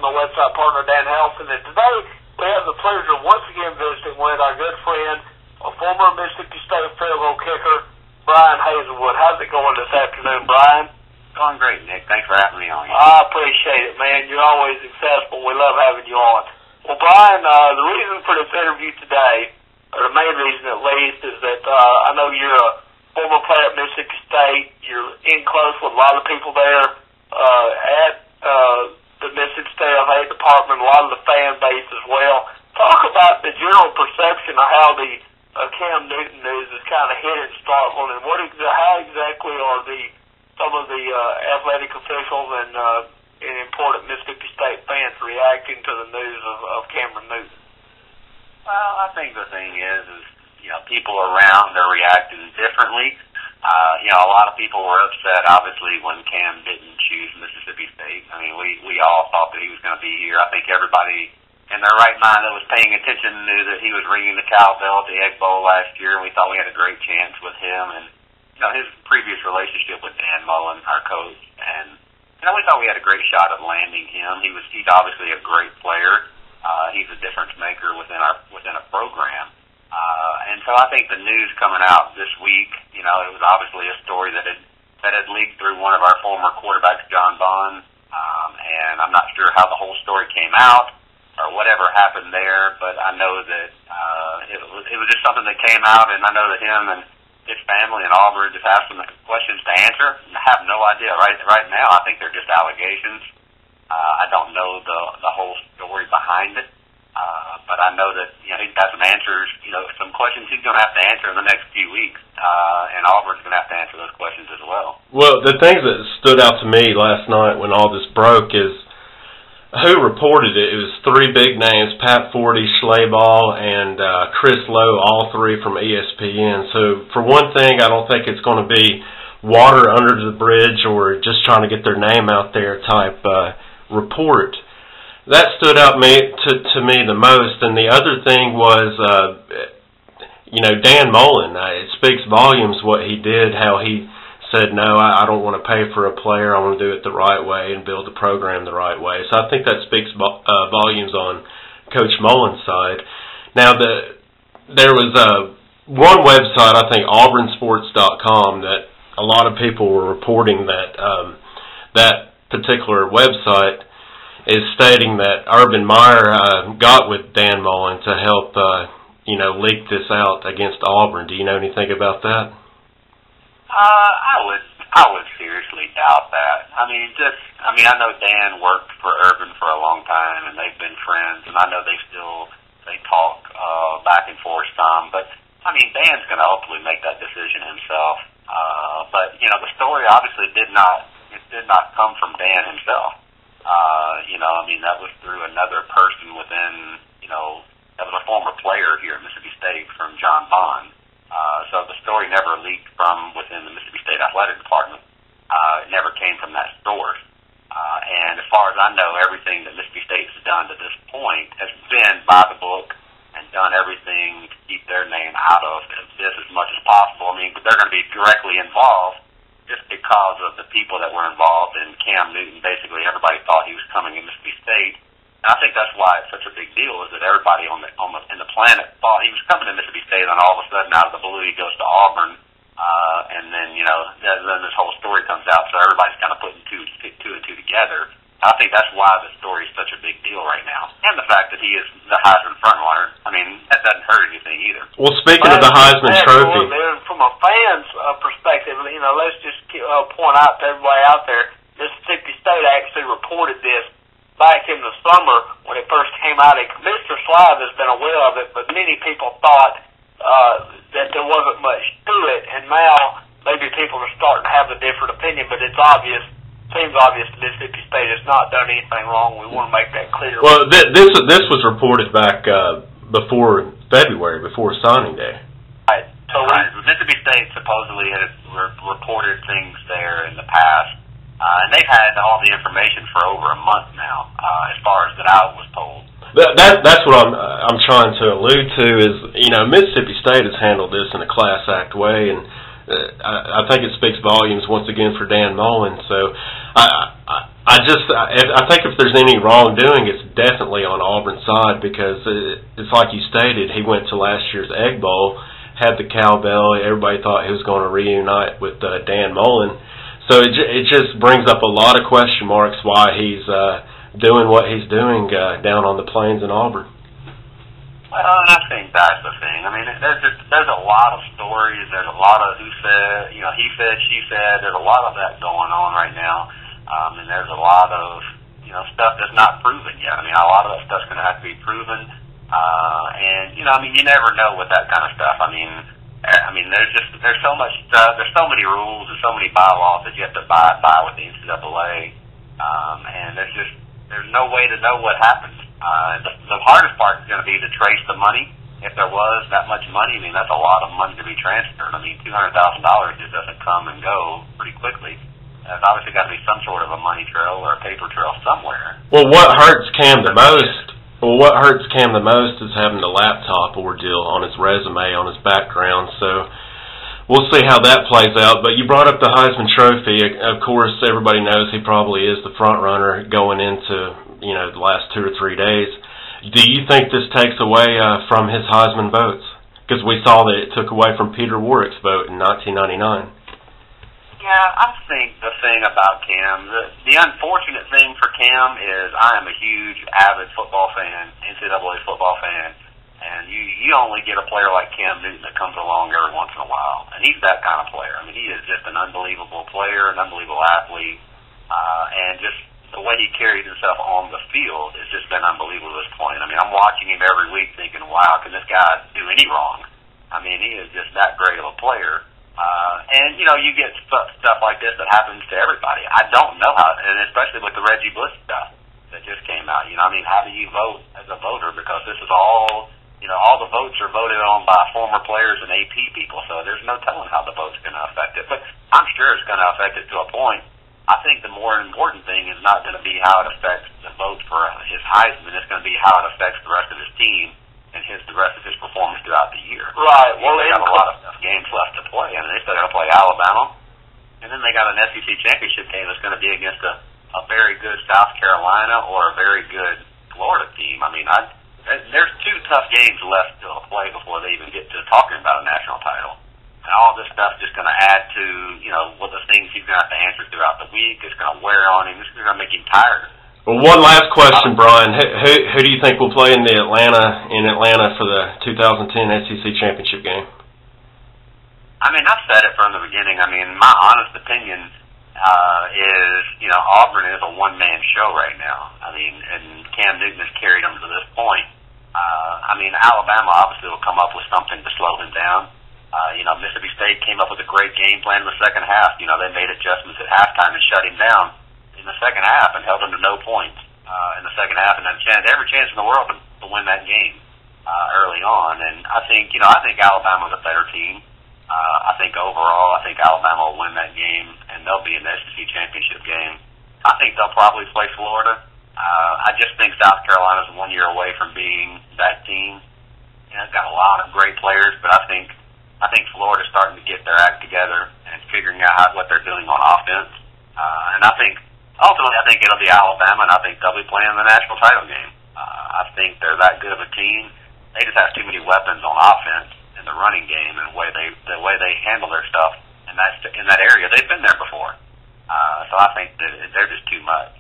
my website partner, Dan Helson. And today we have the pleasure of once again visiting with our good friend, a former Mississippi State field goal kicker, Brian Hazelwood. How's it going this afternoon, Brian? Going great, Nick. Thanks for having me on. I appreciate it, man. You're always accessible. We love having you on. Well, Brian, the reason for this interview today, or the main reason at least, is that I know you're a former player at Mississippi State. You're in close with a lot of people there at the Mississippi State Athletic Department, a lot of the fan base as well. Talk about the general perception of how the Cam Newton news is kind of hit in Starkville, and how exactly are some of the athletic officials and important Mississippi State fans reacting to the news of Cameron Newton? Well, I think the thing is people around are reacting differently. A lot of people were upset, obviously, when Cam didn't choose Mississippi State. I mean, we all thought that he was going to be here. I think everybody in their right mind that was paying attention knew that he was ringing the cowbell at the Egg Bowl last year, and we thought we had a great chance with him. And, his previous relationship with Dan Mullen, our coach, and, we thought we had a great shot at landing him. He's obviously a great player. He's a difference maker within a program. And so I think the news coming out this week, it was obviously a story that had leaked through one of our former quarterbacks, John Bond, and I'm not sure how the whole story came out or whatever happened there, but I know that it was just something that came out, and I know that him and his family and Auburn just have some questions to answer. I have no idea. Right now, I think they're just allegations. I don't know the whole story behind it. But I know that he's got some answers, some questions he's going to have to answer in the next few weeks, and Auburn's going to have to answer those questions as well. Well, the things that stood out to me last night when all this broke is who reported it. It was three big names, Pat Forty, Schlaball, and Chris Lowe, all three from ESPN. So for one thing, I don't think it's going to be water under the bridge or just trying to get their name out there type report. That stood out to me the most, and the other thing was, Dan Mullen. It speaks volumes what he did, how he said, no, I don't want to pay for a player, I want to do it the right way and build the program the right way. So I think that speaks volumes on Coach Mullen's side. Now, there was one website, I think auburnsports.com, that a lot of people were reporting that that particular website is stating that Urban Meyer got with Dan Mullen to help, leak this out against Auburn. Do you know anything about that? I would seriously doubt that. I know Dan worked for Urban for a long time, and they've been friends, and I know they talk back and forth some. But Dan's going to ultimately make that decision himself. But the story obviously did not come from Dan himself. That was through another person within, that was a former player here at Mississippi State from John Bond. So the story never leaked from within the Mississippi State Athletic Department. It never came from that source. And as far as I know, everything that Mississippi State has done to this point has been by the book and done everything to keep their name out of this as much as possible. They're going to be directly involved just because of the people that were involved, and Cam Newton, basically everybody thought he was coming to Mississippi State. And I think that's why it's such a big deal, is that everybody in the planet thought he was coming to Mississippi State, and all of a sudden, out of the blue, he goes to Auburn, and then, then this whole story comes out, so everybody's kind of putting two and two together. I think that's why the story is such a big deal right now. And the fact that he is the Heisman frontrunner, that doesn't hurt anything either. Well, speaking of the Heisman Trophy, from a fan's perspective, let's just point out to everybody out there, Mississippi State actually reported this back in the summer when it first came out. And Mr. Slive has been aware of it, but many people thought that there wasn't much to it, and now maybe people are starting to have a different opinion, but seems obvious that Mississippi State has not done anything wrong. We want to make that clear. Well, this was reported back before February, before signing day. Right. So Mississippi State supposedly had reported things there in the past, and they've had all the information for over a month now, as far as that I was told. That's what I'm trying to allude to is, Mississippi State has handled this in a class act way, and I think it speaks volumes once again for Dan Mullen. So I think if there's any wrongdoing, it's definitely on Auburn's side, because it's like you stated, he went to last year's Egg Bowl, had the cowbell, everybody thought he was going to reunite with Dan Mullen. So it just brings up a lot of question marks why he's doing what he's doing down on the plains in Auburn. Well, and I think that's the thing. I mean, there's a lot of stories. There's a lot of who said, he said, she said. There's a lot of that going on right now. And there's a lot of, stuff that's not proven yet. I mean, a lot of that stuff's going to have to be proven. And, you never know with that kind of stuff. I mean, there's so much stuff, there's so many rules and so many bylaws that you have to abide by with the NCAA. And there's no way to know what happens. The hardest part is going to be to trace the money. If there was that much money, I mean, that's a lot of money to be transferred. I mean, $200,000 just doesn't come and go pretty quickly. There's obviously got to be some sort of a money trail or a paper trail somewhere. Well, what hurts Cam the most is having the laptop ordeal on his resume, on his background. So we'll see how that plays out. But you brought up the Heisman Trophy. Of course, everybody knows he probably is the front runner going into the last 2 or 3 days. Do you think this takes away from his Heisman votes? Because we saw that it took away from Peter Warrick's vote in 1999. Yeah, I think the thing about Cam, the unfortunate thing for Cam is I am a huge, avid football fan, NCAA football fan, and you only get a player like Cam Newton that comes along every once in a while, and he's that kind of player. I mean, he is just an unbelievable player, an unbelievable athlete, and just the way he carries himself on the field has just been unbelievable at this point. I mean, I'm watching him every week thinking, wow, can this guy do any wrong? I mean, he is just that great of a player. And, you get stuff like this that happens to everybody. I don't know how, and especially with the Reggie Bush stuff that just came out. How do you vote as a voter? Because this is all, all the votes are voted on by former players and AP people, so there's no telling how the vote's going to affect it. But I'm sure it's going to affect it to a point. I think the more important thing is not going to be how it affects the vote for his Heisman. It's going to be how it affects the rest of his team and the rest of his performance throughout the year. Right. Well, they have a lot of games left to play, and they still got to play Alabama, and then they got an SEC championship game that's going to be against a very good South Carolina or a very good Florida team. I mean, there's 2 tough games left to play before they even get to talking about a national title. And all this stuff is just going to add to, what the things he's going to have to answer throughout the week. It's going to wear on him. It's going to make him tired. Well, one last question, Brian. Who do you think will play in Atlanta for the 2010 SEC championship game? I mean, I've said it from the beginning. I mean, my honest opinion is, Auburn is a one-man show right now. I mean, and Cam Newton has carried them to this point. Alabama obviously will come up with something to slow him down. Mississippi State came up with a great game plan in the second half. They made adjustments at halftime and shut him down in the second half and held him to no points in the second half, and had every chance in the world to win that game early on. And I think Alabama's a better team. I think overall, Alabama will win that game, and they'll be in the SEC championship game. I think they'll probably play Florida. I just think South Carolina's 1 year away from being that team. It's got a lot of great players, but I think Florida's starting to get their act together and figuring out what they're doing on offense. And ultimately, I think it'll be Alabama, and I think they'll be playing the national title game. I think they're that good of a team. They just have too many weapons on offense in the running game and the way they handle their stuff in that area. They've been there before. So I think that they're just too much.